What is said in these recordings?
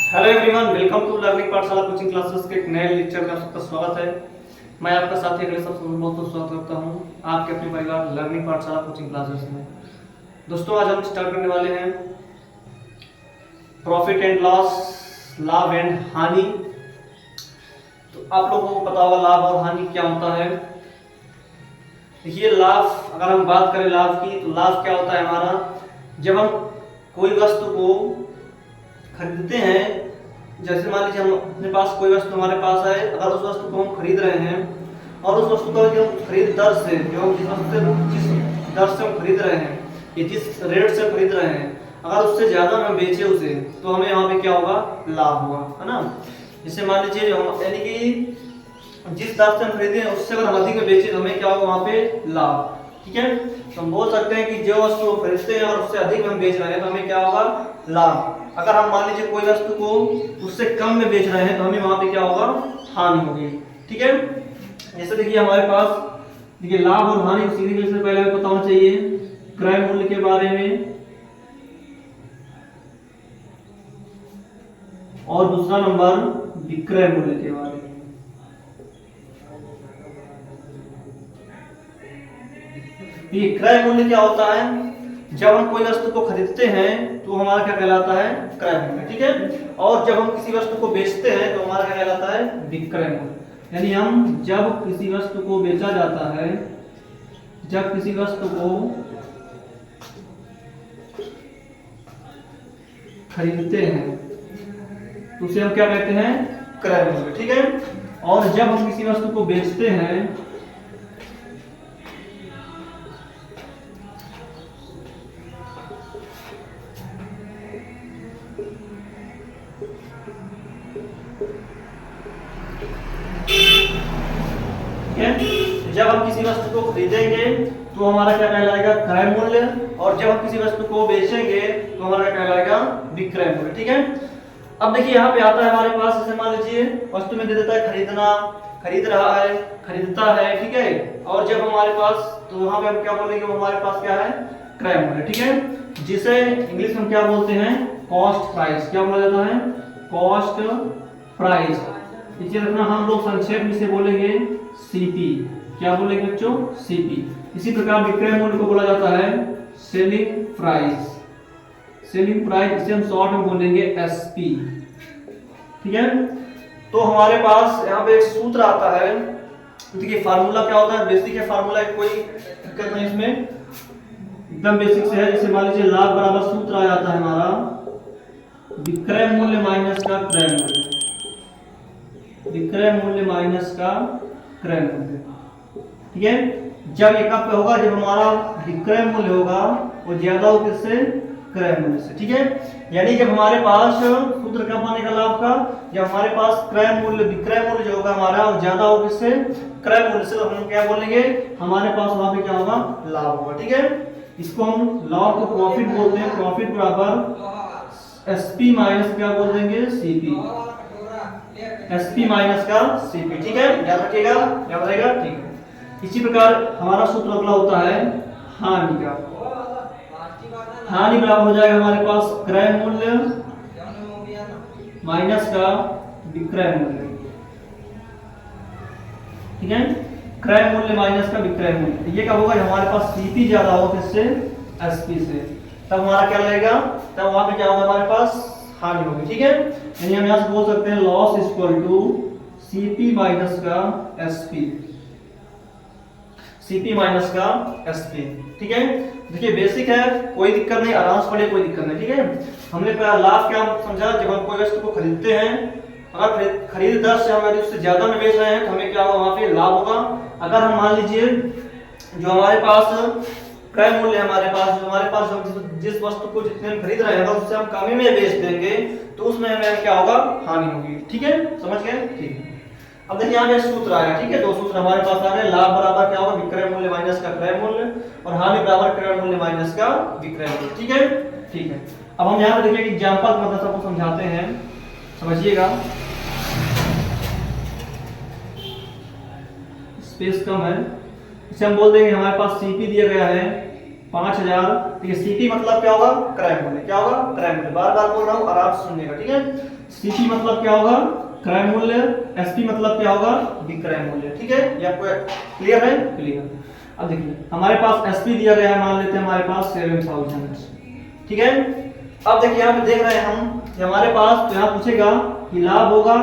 Hello everyone, welcome to learning Pathshala coaching classes के एक नए लेक्चर में आप सबका स्वागत है। मैं आपका साथी अगले सब बहुत बहुत स्वागत करता हूं आपके अपने परिवार लर्निंग पाठशाला कोचिंग क्लासेस में। दोस्तों, आज हम स्टार्ट करने वाले हैं प्रॉफिट एंड लॉस, लाभ एंड हानि। तो आप लोगों को पता होगा लाभ और हानि क्या होता है। देखिए, लाभ, अगर हम बात करें लाभ की, तो लाभ क्या होता है हमारा, जब हम कोई वस्तु को खरीदते हैं। जैसे मान लीजिए हम अपने पास कोई वस्तु हमारे पास है, अगर उस वस्तु को हम खरीद रहे हैं और उस वस्तु का जो खरीद दर से, जो जिस दर से हम खरीद रहे हैं या जिस रेट से खरीद रहे हैं, अगर उससे ज्यादा हम बेचे उसे, तो हमें यहाँ पे क्या होगा, लाभ होगा, है ना। जैसे मान लीजिए यानी कि जिस दर से हम खरीदे हैं उससे अगर हम अधिक में बेचे तो हमें क्या होगा, वहाँ पे लाभ। ठीक है, तो हम बोल सकते हैं कि जो वस्तु हम खरीदते हैं और उससे अधिक हम बेच रहे हैं तो हमें क्या होगा, लाभ। अगर हम मान लीजिए कोई वस्तु को उससे कम में बेच रहे हैं तो हमें वहां पे क्या होगा, हानि होगी। ठीक है, जैसे देखिए हमारे पास, देखिए लाभ और हानि को सीखने से पहले हमें पता होना चाहिए क्रय मूल्य के बारे में, और दूसरा नंबर विक्रय मूल्य के बारे में। ये क्रय मूल्य क्या होता है, जब हम कोई वस्तु को खरीदते हैं तो हमारा क्या कहलाता है, क्रय मूल्य। ठीक है, और जब हम किसी वस्तु को बेचते हैं तो हमारा क्या कहलाता है, विक्रय मूल्य। यानी हम जब किसी वस्तु को बेचा जाता है, जब किसी वस्तु को खरीदते हैं तो उसे हम क्या कहते हैं, क्रय मूल्य। ठीक है, और जब हम किसी वस्तु को बेचते हैं जब हम किसी वस्तु को खरीदेंगे तो हमारा क्या कहलाएगा, क्रय मूल्य, और जब हम किसी वस्तु को बेचेंगे तो हमारा क्या कहलाएगा, विक्रय मूल्य। ठीक है, अब देखिए यहाँ पे आता है हमारे पास, जैसे मान लीजिए वस्तु में दे देता है खरीदना, खरीद रहा है, खरीदता है। ठीक है, और जब हमारे पास, तो वहां पे हम क्या बोलेंगे, वो हमारे पास क्या है, क्रय मूल्य। ठीक है, जिसे इंग्लिश में क्या बोलते हैं, कॉस्ट प्राइस। क्या बोला जाता है, कॉस्ट प्राइस। इसे रखना, हम लोग संक्षेप में इसे बोलेंगे सीपी। क्या बोलेंगे बच्चों, सीपी। इसी प्रकार विक्रय मूल्य को बोला जाता है सेलिंग प्राइस। सेलिंग प्राइस, इसे हम शॉर्ट में बोलेंगे एसपी। ठीक है, तो हमारे पास यहाँ पे एक सूत्र आता है। देखिए फार्मूला क्या होता है, बेसिक है फार्मूला, कोई दिक्कत नहीं इसमें, एकदम बेसिक से है। जैसे मान लीजिए लाभ बराबर सूत्र आ जाता है हमारा विक्रय मूल्य माइनस का क्रय मूल्य, विक्रय मूल्य माइनस का क्रय मूल्य। ठीक है, जब ये कब पे होगा, जब हमारा विक्रय मूल्य होगा वो ज्यादा हो किससे, क्रय मूल्य से। ठीक है, यानी जब हमारे पास सूत्र कब बनेगा लाभ का, जब हमारे पास क्रय मूल्य, विक्रय मूल्य जो होगा हमारा वो ज्यादा हो किससे, क्रय मूल्य से। तो हम क्या बोलेंगे, हमारे पास वहां पे क्या होगा, लाभ होगा। ठीक है, इसको हम लाभ को प्रॉफिट बोलते हैं। प्रॉफिट बराबर एसपी माइनस क्या बोल देंगे, सीपी। एसपी माइनस का सीपी। ठीक है, याद रखिएगा, याद रहेगा। ठीक है, इसी प्रकार हमारा सूत्र अगला होता है हानि का। हानि बराबर हो जाएगा हमारे पास क्रय मूल्य माइनस का विक्रय मूल्य। ठीक है, क्रय मूल्य माइनस का विक्रय मूल्य। ये कब होगा, जब हमारे पास सीपी ज्यादा हो किससे, एसपी से, तब हमारा क्या लगेगा, तब वहां पे क्या होगा, हमारे पास हानि होगी। ठीक है, यानी हम यहां से बोल सकते हैं loss equal to CP minus का एसपी, सीपी माइनस का एसपी। ठीक है, देखिए बेसिक है, कोई दिक्कत नहीं, आराम से पढ़िए, कोई दिक्कत नहीं। ठीक है, हमने लाभ क्या समझा, जब हम कोई वस्तु को खरीदते हैं, अगर खरीद दर से हम उससे ज्यादा में बेच रहे हैं तो हमें क्या होगा, वहां पे लाभ होगा। अगर हम मान लीजिए जो हमारे पास क्रय मूल्य हमारे पास जिस वस्तु को जितने में खरीद रहे हैं, अगर उससे हम कमी में बेच देंगे तो उसमें हमें क्या होगा, हानि होगी। ठीक है, समझ गए। ठीक है, अब देखिए यहाँ पे सूत्र आया। ठीक है, दो सूत्र हमारे पास आ गए। लाभ बराबर क्या होगा, विक्रय मूल्य माइनस का क्रय मूल्य, और हानि बराबर क्रय मूल्य माइनस का विक्रय मूल्य। ठीक है, ठीक है, अब हम यहाँ पे देखिए एग्जांपल की मदद से आपको समझाते हैं, समझिएगा। स्पेस कम है, इसे हम बोल देंगे हमारे पास सीपी दिया गया है 5000। ठीक है, सीपी मतलब क्या होगा, क्रय मूल्य। क्या होगा, क्रय मूल्य। बार बार बोल रहा हूँ, आराम से सुनिएगा। ठीक है, सीपी मतलब क्या होगा, क्रय मूल्य। एसपी मतलब क्या होगा, विक्रय मूल्य। ठीक है, ये आपको क्लियर है, क्लियर। अब देखिए हमारे पास एसपी दिया गया है, मान लेते हैं हमारे पास 7000। ठीक है, अब देखिए यहाँ पे देख रहे हैं हम कि हमारे पास तो यहाँ पूछेगा कि लाभ होगा,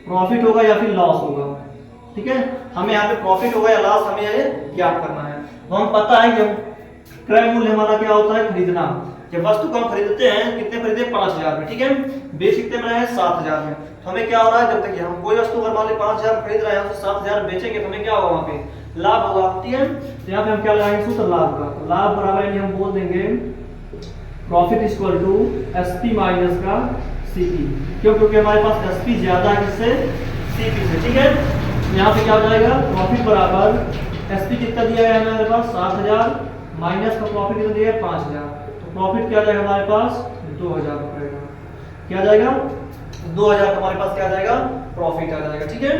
प्रॉफिट होगा या फिर लॉस होगा। ठीक है, हमें यहाँ पे प्रॉफिट होगा या लॉस हमें ये ज्ञात करना है। तो हम पता है कि क्रय मूल्य हमारा क्या होता है, खरीदना। जब वस्तु को हम खरीदते हैं, कितने खरीदे, 5000 में। ठीक है, बेच कितने में रहे हैं, 7000 में। तो हमें क्या हो रहा है, जब तक हम कोई वस्तु अगर मान ली 5000 खरीद रहे हैं, उसे 7000 बेचेंगे तो हमें क्या होगा, वहां पे लाभ होगा। ठीक है, तो यहाँ पे हम क्या लगाएंगे, सूत्र लाभ का। तो लाभ बराबर है, हम बोल देंगे profit equal to SP minus का सीपी। क्यों, क्योंकि हमारे पास एसपी ज्यादा है किससे, सीपी से। ठीक है, यहाँ पे क्या हो जाएगा, प्रॉफिट बराबर एसपी कितना दिया है हमारे पास, 7000 माइनस का प्रॉफिट कितना दिया है, 5000। तो प्रॉफिट क्या आ जाएगा हमारे पास, 2000 रुपए का। क्या आ जाएगा, 2000 का हमारे पास क्या आ जाएगा, प्रॉफिट आ जाएगा। ठीक है,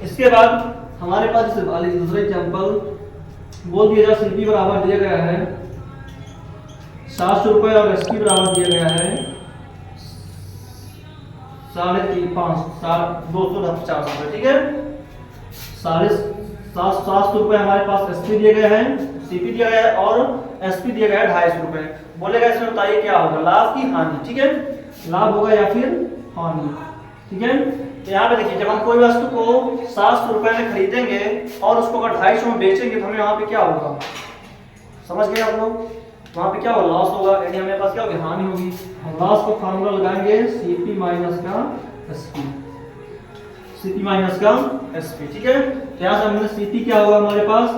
इसके बाद हमारे पास जैसे वाले दूसरे एग्जांपल बोल दिया जाए, सीपी बराबर दिया गया है 700 रुपए और एसपी बराबर दिया गया है 250 रुपए। ठीक है, 750 रुपए हमारे पास एसपी दिए गए हैं, सीपी दिया गया है और एसपी दिया गया है 250 रुपए। बोलेगा इसमें बताइए क्या होगा, लाभ की हानि। ठीक है, लाभ होगा या फिर हानि। ठीक है, तो यहाँ पे देखिए जब हम कोई वस्तु को 700 रुपए में खरीदेंगे और उसको अगर 250 में बेचेंगे तो हमें वहां पे क्या होगा, समझ गए आप लोग, वहां पे क्या होगा, लॉस होगा। यानी हमारे पास क्या होगी, हानि होगी। हम लॉस को फार्मूला लगाएंगे सीपी माइनस का एसपी, सीपी माइनस का एसपी। ठीक है, तो यहाँ से हमने सीपी क्या होगा हमारे पास,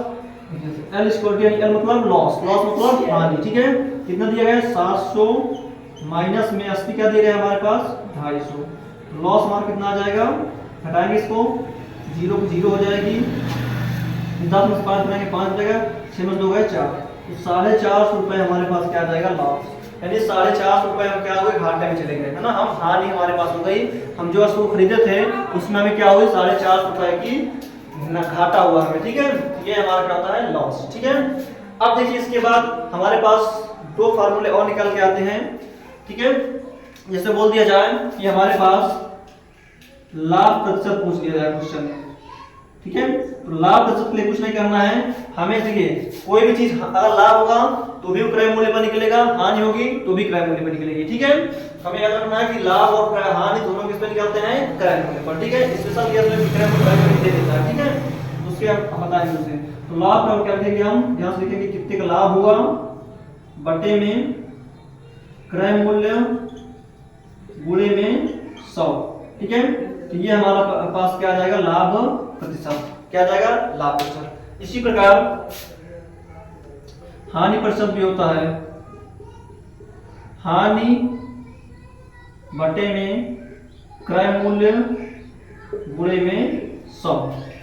एल स्क्वायर यानी एल मतलब लॉस, लॉस मतलब हानि। ठीक है, कितना दिया गया है, 700 माइनस में एसपी क्या दिया गया हमारे पास, 250। लॉस हमारा कितना आ जाएगा, हटाएंगे इसको, 0 की 0 हो जाएगी, 10 में से 5 बनाएंगे 5 बचेगा, 6 में 2 गए 4। तो 450 रुपए हमारे पास क्या आ जाएगा, लॉस। यानी 450 रुपए हम क्या हो गए, घाटे में चले गए, है ना। हम हानि हमारे पास हो गई, हम जो वस्तु खरीदे थे उसमें हमें क्या हुई, 450 रुपए की घाटा हुआ हमें। ठीक है, ये हमारा क्या होता है, लॉस। ठीक है, अब देखिए इसके बाद हमारे पास 2 फार्मूले और निकल के आते हैं। ठीक है, जैसे बोल दिया जाए कि हमारे पास लाभ प्रतिशत पूछ लिया जाए क्वेश्चन में। ठीक है, तो लाभ प्रतिशत के लिए कुछ नहीं करना है हमें। देखिए कोई भी चीज अगर लाभ होगा तो भी क्रय मूल्य पर निकलेगा, हानि होगी तो भी क्रय मूल्य पर निकलेगी। ठीक है, हमें याद रखना है कि लाभ और हानि दोनों किस पे निकलते हैं, क्रय मूल्य पर। ठीक है, स्पेशल केस में क्रय मूल्य दे देता है। ठीक है, उसके हम बताएंगे उसे। तो लाभ का क्या लिखेंगे हम, यहां से लिखेंगे कितने का लाभ हुआ बटे में क्रय मूल्य गुणे में 100। ठीक है, तो ये हमारा पास क्या आ जाएगा, लाभ प्रतिशत। क्या आ जाएगा, लाभ प्रतिशत। इसी प्रकार हानि प्रतिशत भी होता है, हानि बटे में क्रय मूल्य गुणे में 100।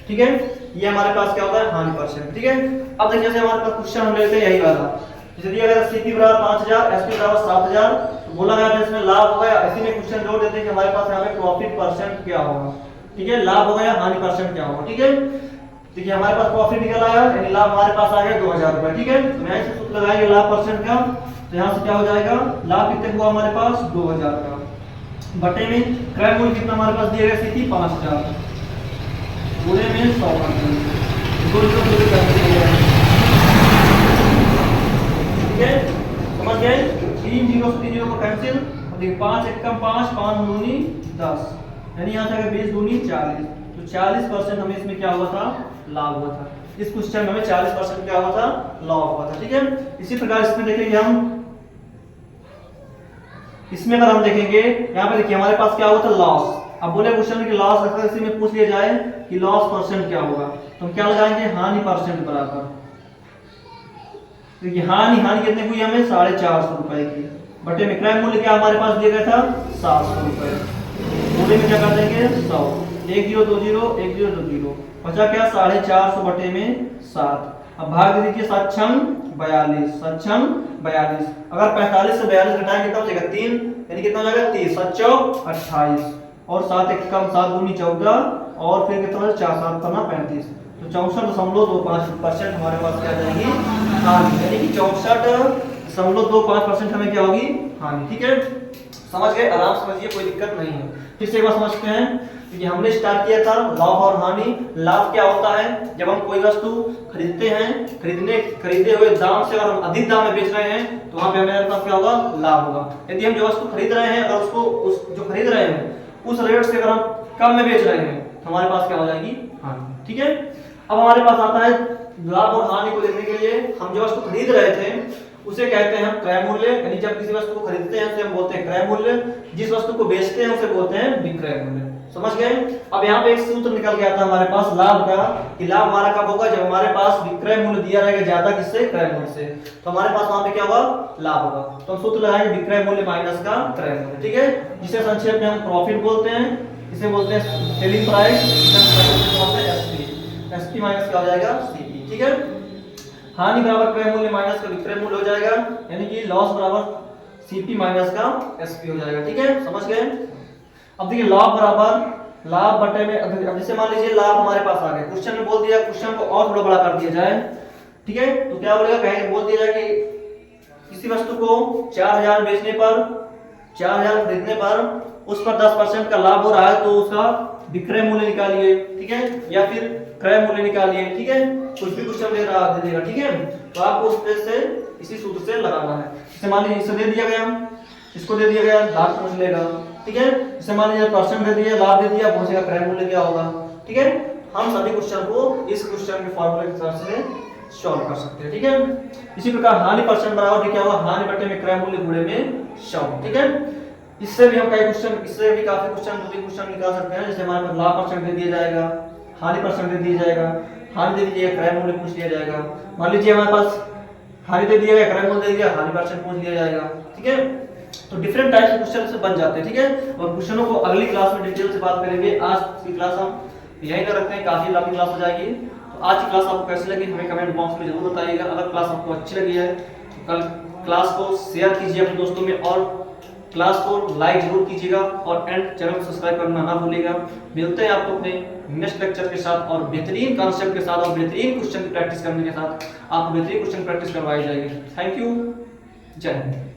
ठीक है, ये हमारे पास क्या होता है, हानि प्रतिशत। ठीक है, अब देखिए जैसे हमारे पास क्वेश्चन हम लेते हैं यही वाला, जैसे दिया गया सीपी बराबर 5000, एसपी बराबर 7000। तो बोला गया था इसमें लाभ होगा, इसी में क्वेश्चन जोड़ देते हैं कि हमारे पास यहाँ पे प्रॉफिट परसेंट क्या होगा। ठीक है, लाभ होगा या हानि परसेंट क्या होगा। ठीक है, देखिए हमारे पास प्रॉफिट निकल आया, यानी लाभ हमारे पास आ गया 2000 रुपए। ठीक है, तो मैं इसे सूत्र लगाएंगे लाभ परसेंट का। तो यहाँ से क्या हो जाएगा, लाभ कितने हुआ हमारे पास, 2000 का बटे में क्रय मूल्य कितना हमारे पास दिया गया, सीपी 5000 गुणे में 100%। ठीक है, समझ गए, 3 0 से 3 0 को कैंसिल। देखिए 5 1 कम 5, 5 दूनी 10, यानी यहाँ से 20 दूनी 40। तो 40% हमें इसमें क्या हुआ था, लाभ हुआ था। इस क्वेश्चन में हमें 40% क्या हुआ था, लाभ हुआ था। ठीक है, इसी प्रकार इसमें देखेंगे हम, इसमें अगर हम देखेंगे यहाँ पे देखिए हमारे पास क्या हुआ था, लॉस। अब बोले क्वेश्चन में कि लॉस अगर इसी में पूछ लिया जाए कि लॉस परसेंट क्या होगा, तो हम क्या लगाएंगे, हानि परसेंट बराबर। तो ये हानि कितने हुई हमें, 450 रुपए की बटे में क्रय मूल्य क्या हमारे पास दिया गया था, 700 रुपए। पूरे में क्या कर देंगे, 100, 1 0 2 0 1 0 2 0, बचा क्या 450 बटे में 7। अब भाग दे दीजिए 7 6 42, 7 6 42। अगर 45 से 42 घटाएंगे कितना हो जाएगा, 3, यानी कितना हो जाएगा 30, 7 4 28 और 7 1 कम 7 दूनी 14 और फिर कितना 4 7 करना 35। तो 64.25% हमारे पास क्या आ जाएगी, हानि, यानी कि 64.25% हमें क्या होगी, हानि। ठीक है, समझ गए, आराम समझिए, कोई दिक्कत नहीं है। फिर से एक बार समझते हैं कि हमने स्टार्ट किया था लाभ और हानि। लाभ क्या होता है, जब हम कोई वस्तु खरीदते हैं, खरीदे हुए दाम से अगर हम अधिक दाम में बेच रहे हैं तो वहां पे हमारे पास क्या होगा, लाभ होगा। यदि हम जो वस्तु खरीद रहे हैं और उसको जो खरीद रहे हैं उस रेट से अगर हम कम में बेच रहे हैं तो हमारे पास क्या हो जाएगी, हानि। ठीक है, अब हमारे पास आता है लाभ और हानि को देखने के लिए हम जो वस्तु खरीद रहे थे उसे कहते हैं हम क्रय मूल्य, यानी जब किसी वस्तु को खरीदते हैं उसे हम बोलते हैं क्रय मूल्य, जिस वस्तु को बेचते हैं उसे बोलते हैं विक्रय मूल्य। समझ गए। अब यहाँ पे एक सूत्र निकल के आता है हमारे पास लाभ का, कि लाभ हमारा कब होगा, जब हमारे पास विक्रय मूल्य दिया रहेगा ज्यादा किससे, क्रय मूल्य से, तो हमारे पास वहां पे क्या होगा, लाभ होगा। तो हम सूत्र लगाएंगे विक्रय मूल्य माइनस का क्रय मूल्य। ठीक है, जिसे संक्षेप में हम प्रॉफिट बोलते हैं, इसे बोलते हैं सेलिंग प्राइस, एसपी माइनस क्या हो जाएगा, सीपी। ठीक है, हानि बराबर क्रय मूल्य माइनस का विक्रय मूल्य हो जाएगा, यानी कि लॉस बराबर सीपी माइनस का एसपी हो जाएगा। ठीक है, समझ गए। अब देखिए लाभ बराबर लाभ बटे में, अब जैसे मान लीजिए लाभ हमारे पास आ गया, क्वेश्चन में बोल दिया, क्वेश्चन को और थोड़ा बड़ा कर दिया जाए। ठीक है, तो क्या बोलेगा, कहेंगे बोल दिया जाए कि किसी वस्तु को 4000 बेचने पर, 4000 खरीदने पर उस पर 10% का लाभ हो रहा है तो उसका विक्रय मूल्य निकालिए। ठीक है, या फिर क्रय मूल्य निकालिए। ठीक है, कुछ भी क्वेश्चन दे देगा। ठीक है, तो आपको उस पे से इसी सूत्र से लगाना है। जैसे मान लीजिए इसे दे दिया गया, इसको दे दिया गया, लाभ पूछ लेगा। ठीक है, जैसे मान लीजिए परसेंट दे दिया, लाभ दे दिया, पूछेगा क्रय मूल्य क्या होगा। ठीक है, हम सभी क्वेश्चन को इस क्वेश्चन के फॉर्मूले के साथ से सॉल्व कर सकते हैं। ठीक है, इसी प्रकार हानि परसेंट बराबर क्या होगा, हानि बटे में क्रय मूल्य गुणे में 100। ठीक है, इससे भी हम कई क्वेश्चन, इससे भी काफी क्वेश्चन, 2-3 क्वेश्चन निकाल सकते हैं। जैसे हमारे पास लाभ परसेंट दे दिया जाएगा, हानि परसेंट दे दिया जाएगा, हानि दे दीजिएगा, क्रय मूल्य पूछ लिया जाएगा। मान लीजिए हमारे पास हानि दे दिया गया, क्रय मूल्य दे दिया, हानि परसेंट पूछ लिया जाएगा। ठीक है, तो डिफरेंट टाइप के क्वेश्चन से बन जाते हैं। ठीक है, और क्वेश्चनों को अगली क्लास में डिटेल से बात करेंगे। आज की क्लास हम यहीं तक रखते हैं, काफी लंबी क्लास हो जाएगी। तो आज की क्लास आपको कैसी लगी हमें कमेंट बॉक्स में जरूर बताइएगा। अगर क्लास आपको अच्छी लगी है तो कल क्लास को शेयर कीजिए अपने दोस्तों में, और क्लास को लाइक जरूर कीजिएगा, और एंड चैनल को सब्सक्राइब करना ना भूलिएगा। मिलते हैं आपको अपने नेक्स्ट लेक्चर के साथ और बेहतरीन कॉन्सेप्ट के साथ और बेहतरीन क्वेश्चन की प्रैक्टिस करने के साथ। आपको बेहतरीन क्वेश्चन प्रैक्टिस करवाई जाएगी। थैंक यू, जय हिंद।